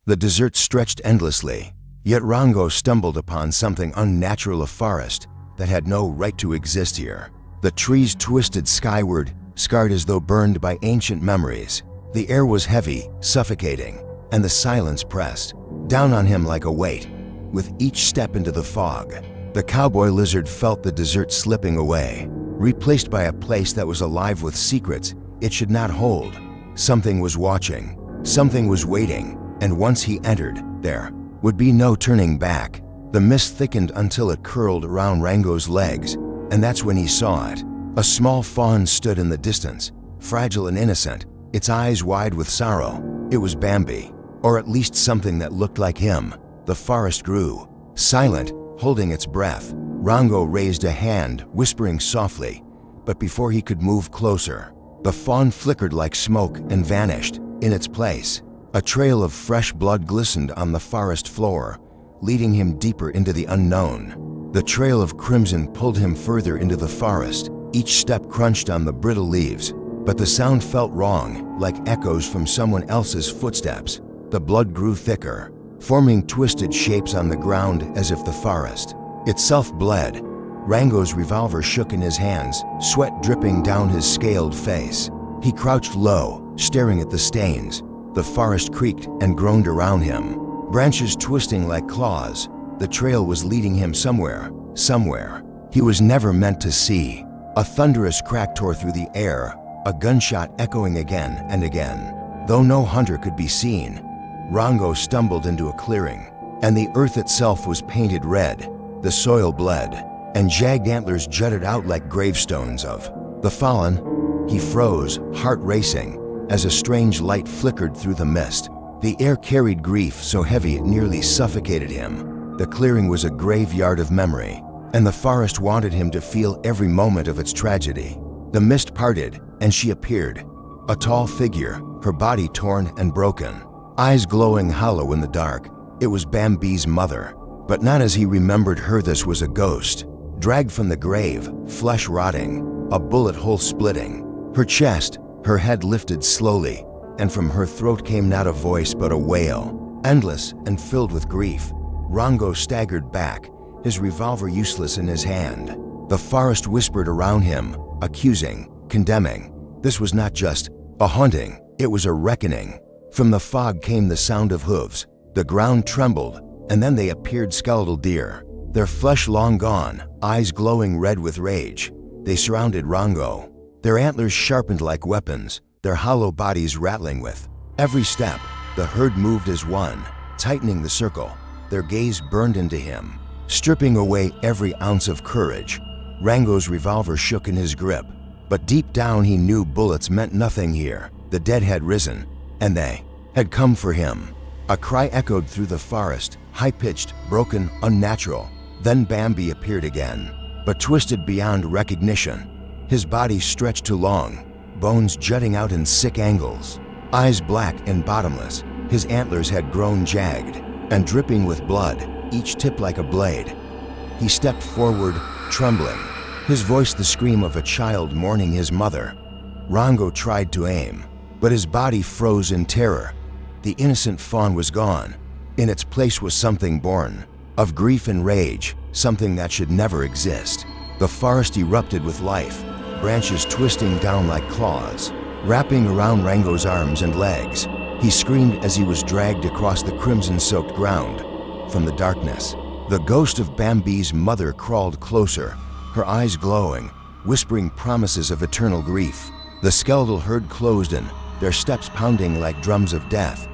The desert stretched endlessly, yet Rango stumbled upon something unnatural: a forest that had no right to exist here. The trees twisted skyward, scarred as though burned by ancient memories. The air was heavy, suffocating, and the silence pressed down on him like a weight. With each step into the fog, the cowboy lizard felt the desert slipping away, replaced by a place that was alive with secrets it should not hold. Something was watching, something was waiting, and once he entered, there would be no turning back. The mist thickened until it curled around Rango's legs, and that's when he saw it. A small fawn stood in the distance, fragile and innocent, its eyes wide with sorrow. It was Bambi, or at least something that looked like him. The forest grew, silent, holding its breath. Rango raised a hand, whispering softly, but before he could move closer, the fawn flickered like smoke and vanished. In its place, a trail of fresh blood glistened on the forest floor, leading him deeper into the unknown. The trail of crimson pulled him further into the forest. Each step crunched on the brittle leaves, but the sound felt wrong, like echoes from someone else's footsteps. The blood grew thicker, forming twisted shapes on the ground as if the forest itself bled. Rango's revolver shook in his hands, sweat dripping down his scaled face. He crouched low, staring at the stains. The forest creaked and groaned around him, branches twisting like claws. The trail was leading him somewhere he was never meant to see. A thunderous crack tore through the air, a gunshot echoing again and again. Though no hunter could be seen, Rango stumbled into a clearing, and the earth itself was painted red. The soil bled, and jagged antlers jutted out like gravestones of the fallen. He froze, heart racing, as a strange light flickered through the mist. The air carried grief so heavy it nearly suffocated him. The clearing was a graveyard of memory, and the forest wanted him to feel every moment of its tragedy. The mist parted, and she appeared, a tall figure, her body torn and broken, eyes glowing hollow in the dark. It was Bambi's mother, but not as he remembered her. This was a ghost, dragged from the grave, flesh rotting, a bullet hole splitting her chest. Her head lifted slowly, and from her throat came not a voice but a wail, endless and filled with grief. Rango staggered back, his revolver useless in his hand. The forest whispered around him, accusing, condemning. This was not just a haunting, it was a reckoning. From the fog came the sound of hooves. The ground trembled, and then they appeared, skeletal deer, their flesh long gone, eyes glowing red with rage. They surrounded Rango, their antlers sharpened like weapons, their hollow bodies rattling with every step. The herd moved as one, tightening the circle. Their gaze burned into him, stripping away every ounce of courage. Rango's revolver shook in his grip, but deep down he knew bullets meant nothing here. The dead had risen, and they had come for him. A cry echoed through the forest, high-pitched, broken, unnatural. Then Bambi appeared again, but twisted beyond recognition. His body stretched too long, bones jutting out in sick angles, eyes black and bottomless. His antlers had grown jagged and dripping with blood, each tip like a blade. He stepped forward, trembling, his voice the scream of a child mourning his mother. Rango tried to aim, but his body froze in terror. The innocent fawn was gone. In its place was something born of grief and rage, something that should never exist. The forest erupted with life, branches twisting down like claws, wrapping around Rango's arms and legs. He screamed as he was dragged across the crimson-soaked ground. From the darkness, the ghost of Bambi's mother crawled closer, her eyes glowing, whispering promises of eternal grief. The skeletal herd closed in, their steps pounding like drums of death.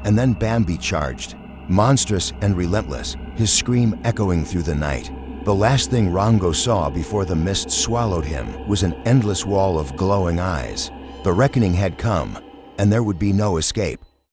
And then Bambi charged, monstrous and relentless, his scream echoing through the night. The last thing Rango saw before the mist swallowed him was an endless wall of glowing eyes. The reckoning had come, and there would be no escape.